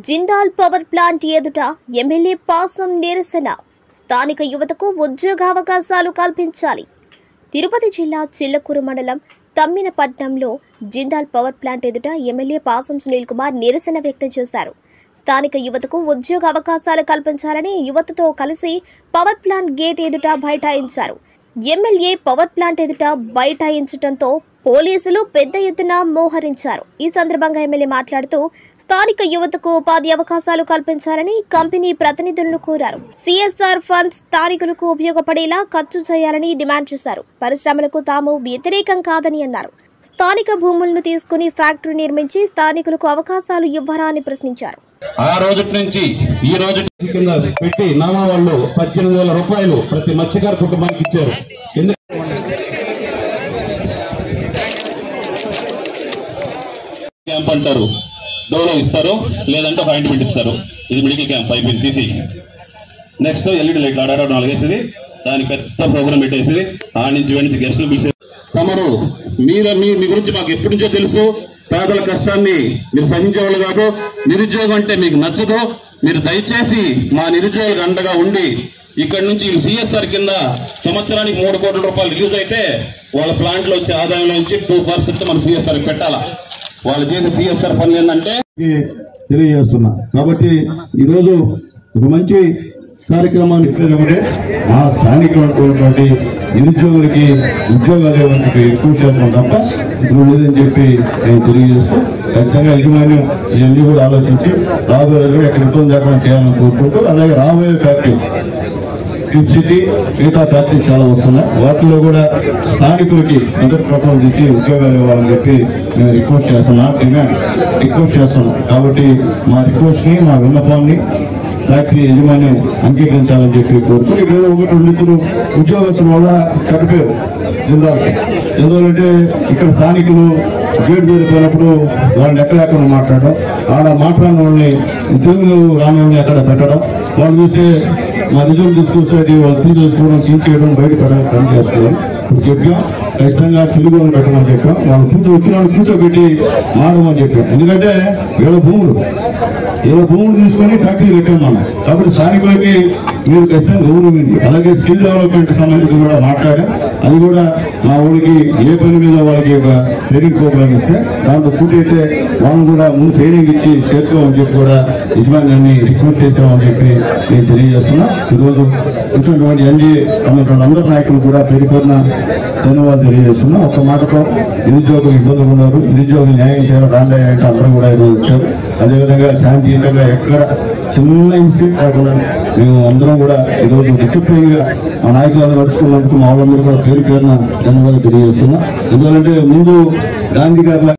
Jindal power plant ఎదుట MLA పాసం నిరసన. స్థానిక యువతకు ఉద్యోగావకాశాలు కల్పించాలి. తిరుపతి జిల్లా చిల్లకూరు మండలం తమ్మినపట్నంలో జిందాల్ పవర్ ప్లాంట్ ఎదుట ఎమ్మెల్యే పాసం సునీల్ కుమార్ నిరసన వ్యక్తం చేశారు. స్థానిక యువతకు ఉద్యోగ అవకాశాలు కల్పించాలని యువతతో కలిసి పవర్ ప్లాంట్ గేట్ ఎదుట బైఠాయించారు. ఎమ్మెల్యే పవర్ ప్లాంట్ ఎదుట బైఠాయించడంతో పోలీసులు పెద్ద ఎత్తున మోహరించారు. ఈ సందర్భంగా ఎమ్మెల్యే మాట్లాడుతూ స్థానిక యువతకు ఉపాధి అవకాశాలు కల్పించాలని కంపెనీ ప్రతినిధులను కోరారు. సిఎస్ఆర్ ఫండ్స్ స్థానికులకు ఉపయోగపడేలా ఖర్చు చేయాలని డిమాండ్ చేశారు. పరిశ్రమలకు తాము వ్యతిరేకం కాదని అన్నారు. స్థానిక భూములను తీసుకుని ఫ్యాక్టరీ నిర్మించి స్థానికులకు అవకాశాలు ఇవ్వరా అని ప్రశ్నించారు. ఆ రోజు నుంచి ఈ రోజు కింద పెట్టి నామా వాళ్ళు 18,000 రూపాయలు ప్రతి మత్స్యకార కుటుంబానికి ఇచ్చారు. క్యాంప్ అంటారు, డోలో ఇస్తారు, లేదంటే ఒక ఆయింట్మెంట్ ఇస్తారు. ఇది మెడికల్ క్యాంప్ అయిపోయింది, తీసి నెక్స్ట్ ఎల్ఈడి లైట్లు ఆడారో 4 వేసేది, దాని పెద్ద ప్రోగ్రామ్ పెట్టేసి ఆ నుంచి వెంటనే గెస్టులు పిలిచేది. తమరు మీ గురించి మాకు ఎప్పటి నుంచో తెలుసు. పేదల కష్టాన్ని మీరు సహించేవాళ్ళు కాదు. నిరుద్యోగం అంటే మీకు నచ్చదు. మీరు దయచేసి మా నిరుద్యోగులకు అండగా ఉండి ఇక్కడ నుంచి సిఎస్ఆర్ కింద సంవత్సరానికి 3 కోట్ల రూపాయలు రిలీజ్ అయితే వాళ్ళ ప్లాంట్ లో వచ్చే ఆదాయంలో నుంచి 2% మనం సిఎస్ఆర్ పెట్టాలా. వాళ్ళు చేసే సిఎస్ఆర్ పనులు ఏంటంటే తెలియజేస్తున్నా. కాబట్టి ఈరోజు ఒక మంచి కార్యక్రమాన్ని ఇప్పుడే మా స్థానికమైనటువంటి నిరుద్యోగులకి ఉద్యోగాలు ఇవ్వడానికి ఎక్కువ చేస్తాం తప్ప ఇప్పుడు లేదని చెప్పి నేను తెలియజేస్తూ ఖచ్చితంగా యజమాన్యం ఇవన్నీ కూడా ఆలోచించి రాబోయే రోజుల్లో ఎక్కడ ఇబ్బంది లేకుండా చేయాలని కోరుకుంటూ, అలాగే రాబోయే ఫ్యాక్టరీ గిఫ్ట్ సిటీ మిగతా ఫ్యాక్టరీ చాలా వస్తున్నాయి. వాటిలో కూడా స్థానికులకి మొదటి ప్రపోజల్ ఇచ్చి ఉద్యోగాలు ఇవ్వాలని చెప్పి మేము రిక్వెస్ట్ చేస్తున్నాం. కాబట్టి మా రిక్వెస్ట్ ని, మా విన్నపాన్ని ఫ్యాక్టరీ యజమాన్యం అంగీకరించాలని చెప్పి కోరుతూ ఈరోజు 1-2 ఉద్యోగస్తుల వల్ల చనిపోయారు జిందాల్కి. ఎందుకంటే ఇక్కడ స్థానికులు గేట్ జరిపోయినప్పుడు వాళ్ళని ఎక్కలేకుండా మాట్లాడడం, ఆడ మాట్లాడిన వాళ్ళని ఉద్యోగులు రాని వాళ్ళని అక్కడ పెట్టడం, వాళ్ళు చూస్తే మా రిజల్ట్ తీసుకొచ్చేది వాళ్ళు తీసుకోవడం, తీసేయడం, బయట పని చేస్తారు. ఇప్పుడు చెప్పాం ఖచ్చితంగా తెలుగుని పెట్టమని చెప్పాం. వాళ్ళు వచ్చిన వాళ్ళు కూర్చోబెట్టి మారమని చెప్పాం. ఎందుకంటే వీళ్ళ భూములు తీసుకొని ఫ్యాక్టరీ పెట్టాం మనం. కాబట్టి స్థానికులకి మీరు ఖచ్చితంగా గౌరవింది. అలాగే స్కిల్ డెవలప్మెంట్ సంబంధించి కూడా మాట్లాడాం. అది కూడా మా ఊరికి ఏ పని మీద వాళ్ళకి ఒక ట్రైనింగ్ ప్రోగ్రామ్ ఇస్తే దాంట్లో పూర్తి అయితే వాళ్ళు కూడా ముందు ట్రైనింగ్ ఇచ్చి చేర్చుకోమని చెప్పి కూడా యజమాన్యాన్ని రిక్వెస్ట్ చేసామని చెప్పి నేను తెలియజేస్తున్నా. ఈరోజు వచ్చినటువంటి ఎన్డీఏ ఉన్నటువంటి అందరి నాయకులు కూడా పేరుపడిన ధన్యవాదాలు తెలియజేస్తున్నా. ఒక మాటతో నిరుద్యోగులు ఇబ్బందులు ఉన్నారు, నిరుద్యోగులు న్యాయం చేయాలి రాండే అంటే అందరూ కూడా ఈరోజు వచ్చారు. అదేవిధంగా శాంతియుతంగా ఎక్కడ చిన్న ఇన్సిడెంట్ కాకుండా మేము అందరం కూడా ఈరోజు డిసిప్లిన్ గా మా నాయకులందరూ నడుచుకున్నందుకు మా వాళ్ళందరూ కూడా పేరున ధన్యవాదాలు తెలియజేస్తున్నా. ఎందుకంటే ముందు గాంధీ గారి